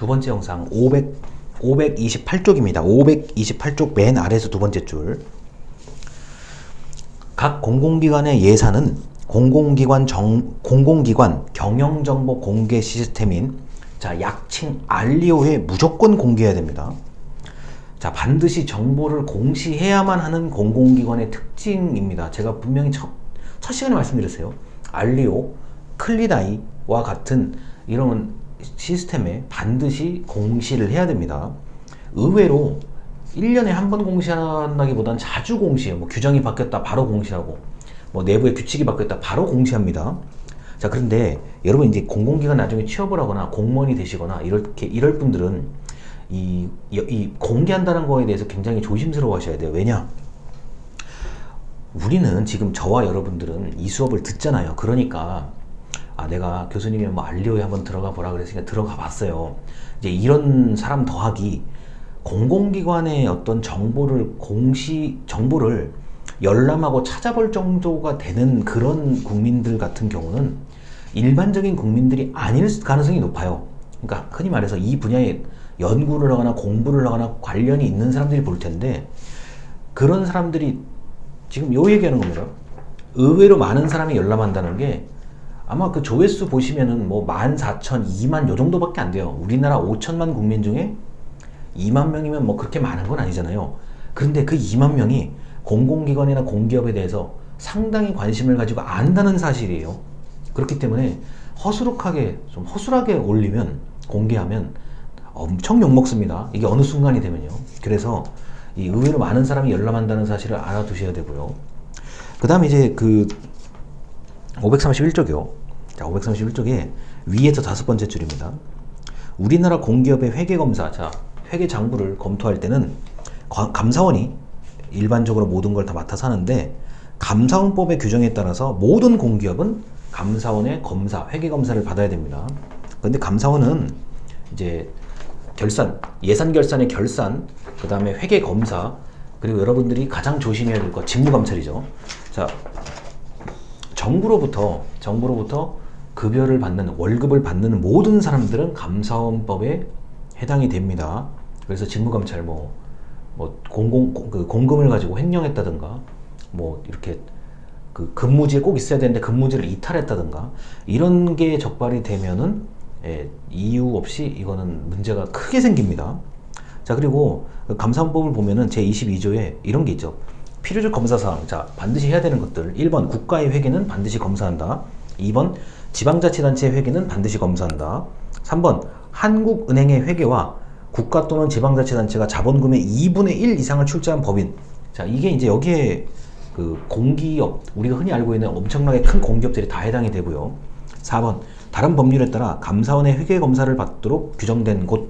두 번째 영상 528쪽입니다. 528쪽 맨 아래에서 두 번째 줄. 각 공공기관의 예산은 공공기관 경영정보 공개 시스템인 약칭 알리오에 무조건 공개해야 됩니다. 반드시 정보를 공시해야만 하는 공공기관의 특징입니다. 제가 분명히 첫 시간에 말씀드렸어요. 알리오, 클리다이와 같은 이런 시스템에 반드시 공시를 해야 됩니다. 의외로 1년에 한 번 공시한다기보단 자주 공시해요. 규정이 바뀌었다 바로 공시하고, 내부의 규칙이 바뀌었다 바로 공시합니다. 그런데 여러분 이제 공공기관 나중에 취업을 하거나 공무원이 되시거나 이럴 분들은 이 공개한다는 거에 대해서 굉장히 조심스러워 하셔야 돼요. 왜냐? 우리는 지금 저와 여러분들은 이 수업을 듣잖아요. 그러니까 내가 교수님이 알리오에 한번 들어가 보라 그랬으니까 들어가 봤어요. 이제 이런 사람 더하기 공공기관의 어떤 정보를 열람하고 찾아볼 정도가 되는 그런 국민들 같은 경우는 일반적인 국민들이 아닐 가능성이 높아요. 그러니까 흔히 말해서 이 분야에 연구를 하거나 공부를 하거나 관련이 있는 사람들이 볼 텐데, 그런 사람들이 지금 요 얘기하는 겁니다. 의외로 많은 사람이 열람한다는 게 아마 그 조회수 보시면은 14,000, 2만 요 정도밖에 안 돼요. 우리나라 5천만 국민 중에 2만 명이면 그렇게 많은 건 아니잖아요. 그런데 그 2만 명이 공공기관이나 공기업에 대해서 상당히 관심을 가지고 안다는 사실이에요. 그렇기 때문에 허술하게 올리면, 공개하면 엄청 욕먹습니다. 이게 어느 순간이 되면요. 그래서 이 의외로 많은 사람이 열람한다는 사실을 알아두셔야 되고요. 그 다음에 이제 531쪽이요. 531쪽에 위에서 다섯 번째 줄입니다. 우리나라 공기업의 회계검사, 회계장부를 검토할 때는 감사원이 일반적으로 모든 걸 다 맡아서 하는데, 감사원법의 규정에 따라서 모든 공기업은 감사원의 회계검사를 받아야 됩니다. 그런데 감사원은 이제 예산 결산의 결산, 그 다음에 회계검사, 그리고 여러분들이 가장 조심해야 될 것, 직무감찰이죠. 정부로부터 급여를 받는, 월급을 받는 모든 사람들은 감사원법에 해당이 됩니다. 그래서 직무감찰, 공금을 가지고 횡령했다든가, 이렇게 근무지에 꼭 있어야 되는데 근무지를 이탈했다든가, 이런 게 적발이 되면은 이유 없이 이거는 문제가 크게 생깁니다. 그리고 감사원법을 보면은 제22조에 이런 게 있죠. 필요적 검사사항, 반드시 해야 되는 것들. 1번 국가의 회계는 반드시 검사한다. 2번 지방자치단체의 회계는 반드시 검사한다. 3번 한국은행의 회계와 국가 또는 지방자치단체가 자본금의 2분의 1 이상을 출자한 법인. 이게 이제 여기에 공기업, 우리가 흔히 알고 있는 엄청나게 큰 공기업들이 다 해당이 되고요. 4번 다른 법률에 따라 감사원의 회계검사를 받도록 규정된 곳.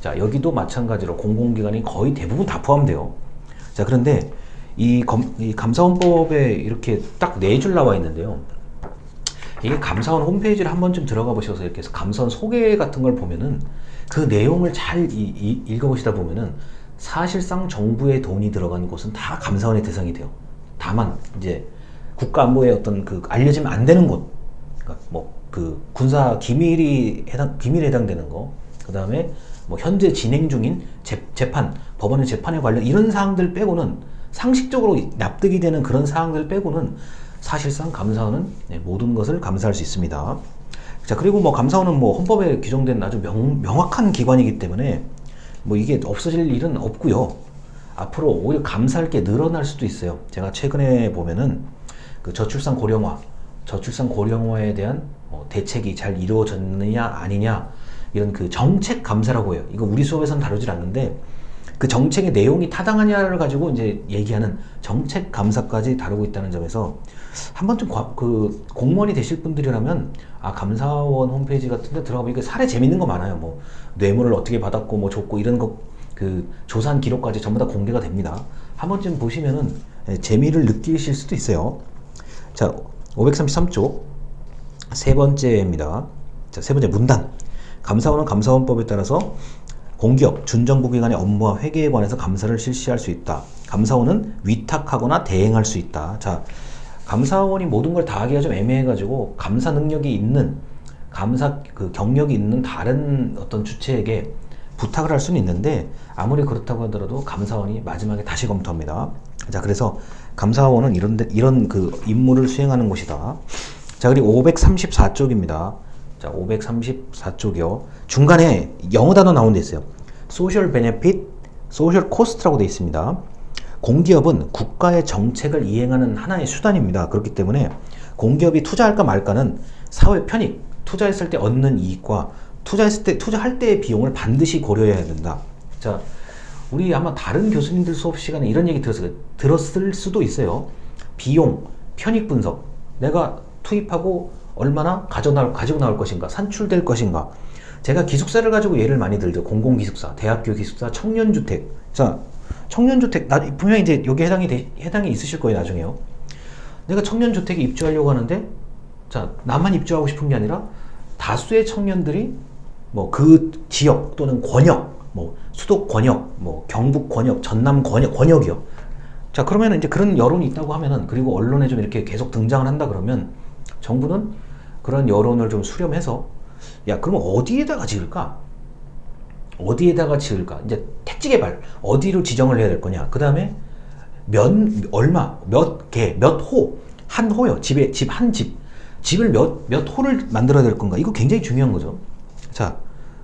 여기도 마찬가지로 공공기관이 거의 대부분 다 포함돼요. 그런데 이 감사원법에 이렇게 딱 4줄 나와 있는데요. 이게 감사원 홈페이지를 한 번쯤 들어가 보셔서 이렇게 해서 감사원 소개 같은 걸 보면은 그 내용을 잘 읽어보시다 보면은 사실상 정부의 돈이 들어간 곳은 다 감사원의 대상이 돼요. 다만 이제 국가안보의 어떤 알려지면 안 되는 곳, 그러니까 군사 기밀에 해당되는 거, 그 다음에 현재 진행 중인 법원의 재판에 관련 이런 사항들 빼고는, 상식적으로 납득이 되는 그런 사항들 빼고는 사실상 감사원은 모든 것을 감사할 수 있습니다. 그리고 감사원은 헌법에 규정된 아주 명확한 기관이기 때문에 이게 없어질 일은 없고요. 앞으로 오히려 감사할 게 늘어날 수도 있어요. 제가 최근에 보면은 저출산 고령화에 대한 대책이 잘 이루어졌느냐 아니냐, 이런 정책 감사라고 해요. 이거 우리 수업에서는 다루질 않는데, 그 정책의 내용이 타당하냐를 가지고 이제 얘기하는 정책 감사까지 다루고 있다는 점에서 한 번쯤 공무원이 되실 분들이라면 감사원 홈페이지 같은 데 들어가 보니까 사례 재밌는 거 많아요. 뇌물을 어떻게 받았고 줬고 이런 거, 조사한 기록까지 전부 다 공개가 됩니다. 한 번쯤 보시면은 재미를 느끼실 수도 있어요. 533쪽 세 번째입니다. 세 번째 문단. 감사원은 감사원법에 따라서 공기업, 준정부기관의 업무와 회계에 관해서 감사를 실시할 수 있다. 감사원은 위탁하거나 대행할 수 있다. 감사원이 모든 걸 다 하기가 좀 애매해가지고 감사 능력이 있는 감사 그 경력이 있는 다른 어떤 주체에게 부탁을 할 수는 있는데 아무리 그렇다고 하더라도 감사원이 마지막에 다시 검토합니다. 자, 그래서 감사원은 이런 그 임무를 수행하는 곳이다. 자, 그리고 534쪽입니다. 자, 534쪽이요. 중간에 영어 단어 나온 데 있어요. 소셜 베네핏, 소셜 코스트라고 돼 있습니다. 공기업은 국가의 정책을 이행하는 하나의 수단입니다. 그렇기 때문에 공기업이 투자할까 말까는 사회 편익, 투자했을 때 얻는 이익과 투자할 때의 비용을 반드시 고려해야 된다. 자, 우리 아마 다른 교수님들 수업 시간에 이런 얘기 들었을 수도 있어요. 비용, 편익 분석. 내가 투입하고 얼마나 가지고 나올 것인가, 산출될 것인가. 제가 기숙사를 가지고 예를 많이 들죠. 공공기숙사, 대학교 기숙사, 청년주택. 자, 청년주택, 분명히 이제 여기 해당이 있으실 거예요, 나중에요. 내가 청년주택에 입주하려고 하는데, 자, 나만 입주하고 싶은 게 아니라 다수의 청년들이 뭐 그 지역 또는 권역, 뭐 수도 권역, 뭐 경북 권역, 전남 권역이요. 자, 그러면 이제 그런 여론이 있다고 하면은, 그리고 언론에 좀 이렇게 계속 등장을 한다 그러면 정부는 그런 여론을 좀 수렴해서, 야, 그러면 어디에다가 지을까? 이제 택지 개발 어디로 지정을 해야 될 거냐? 그 다음에 얼마, 몇 개, 몇 호, 한 호요. 집을 몇 호를 만들어야 될 건가? 이거 굉장히 중요한 거죠. 자,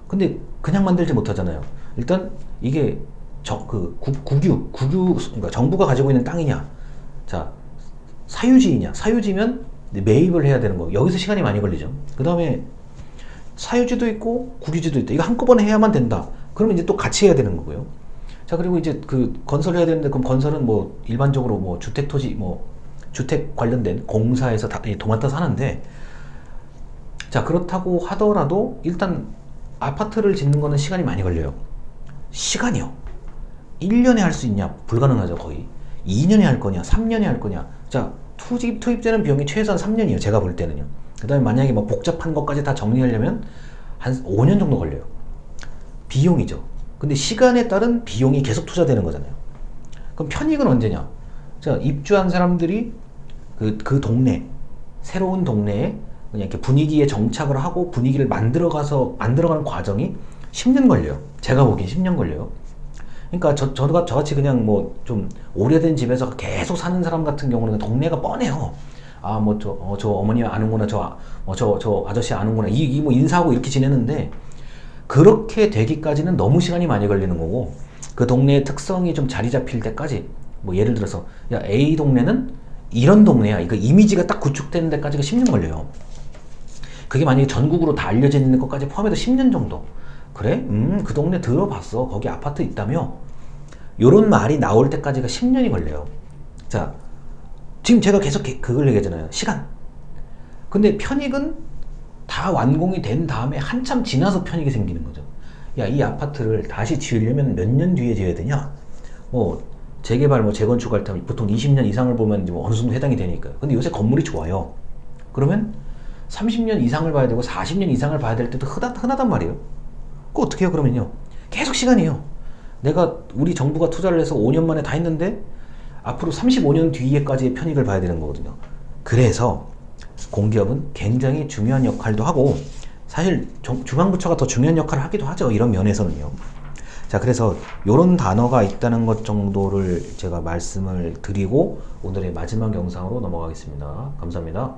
근데 그냥 만들지 못하잖아요. 일단 이게 그러니까 정부가 가지고 있는 땅이냐? 자, 사유지이냐? 사유지면 매입을 해야 되는 거. 여기서 시간이 많이 걸리죠. 그 다음에 사유지도 있고 국유지도 있다. 이거 한꺼번에 해야만 된다. 그러면 이제 또 같이 해야 되는 거고요. 자, 그리고 이제 그 건설을 해야 되는데, 그럼 건설은 뭐 일반적으로 뭐 주택 토지, 뭐 주택 관련된 공사에서 다 도맡아서 하는데, 자, 그렇다고 하더라도 일단 아파트를 짓는 거는 시간이 많이 걸려요. 시간이요. 1년에 할 수 있냐? 불가능하죠, 거의. 2년에 할 거냐? 3년에 할 거냐? 자, 투입되는 비용이 최소한 3년이에요. 제가 볼 때는요. 그 다음에 만약에 뭐 복잡한 것까지 다 정리하려면 한 5년 정도 걸려요. 비용이죠. 근데 시간에 따른 비용이 계속 투자되는 거잖아요. 그럼 편익은 언제냐? 자, 입주한 사람들이 그 동네, 새로운 동네에 그냥 이렇게 분위기에 정착을 하고 분위기를 만들어가는 과정이 10년 걸려요. 제가 보기엔 10년 걸려요. 그러니까 저같이 그냥 뭐 좀 오래된 집에서 계속 사는 사람 같은 경우는 동네가 뻔해요. 아, 뭐 저 어머니 아는구나, 저 아저씨 아는구나, 뭐 인사하고 이렇게 지내는데, 그렇게 되기까지는 너무 시간이 많이 걸리는 거고, 그 동네의 특성이 좀 자리 잡힐 때까지, 뭐 예를 들어서 야, A 동네는 이런 동네야, 이거 이미지가 딱 구축되는 데까지가 10년 걸려요. 그게 만약에 전국으로 다 알려져 있는 것까지 포함해도 10년 정도. 그래? 그 동네 들어봤어. 거기 아파트 있다며? 요런 말이 나올 때까지가 10년이 걸려요. 자, 지금 제가 계속 그걸 얘기하잖아요. 시간. 근데 편익은 다 완공이 된 다음에 한참 지나서 편익이 생기는 거죠. 야, 이 아파트를 다시 지으려면 몇 년 뒤에 지어야 되냐? 뭐 재개발, 뭐 재건축할 때 보통 20년 이상을 보면 뭐 어느 정도 해당이 되니까요. 근데 요새 건물이 좋아요. 그러면 30년 이상을 봐야 되고 40년 이상을 봐야 될 때도 흔하단 말이에요. 그거 어떻게 해요? 그러면요, 계속 시간이에요. 우리 정부가 투자를 해서 5년 만에 다 했는데 앞으로 35년 뒤에까지의 편익을 봐야 되는 거거든요. 그래서 공기업은 굉장히 중요한 역할도 하고, 사실 중앙부처가 더 중요한 역할을 하기도 하죠. 이런 면에서는요. 자, 그래서 이런 단어가 있다는 것 정도를 제가 말씀을 드리고 오늘의 마지막 영상으로 넘어가겠습니다. 감사합니다.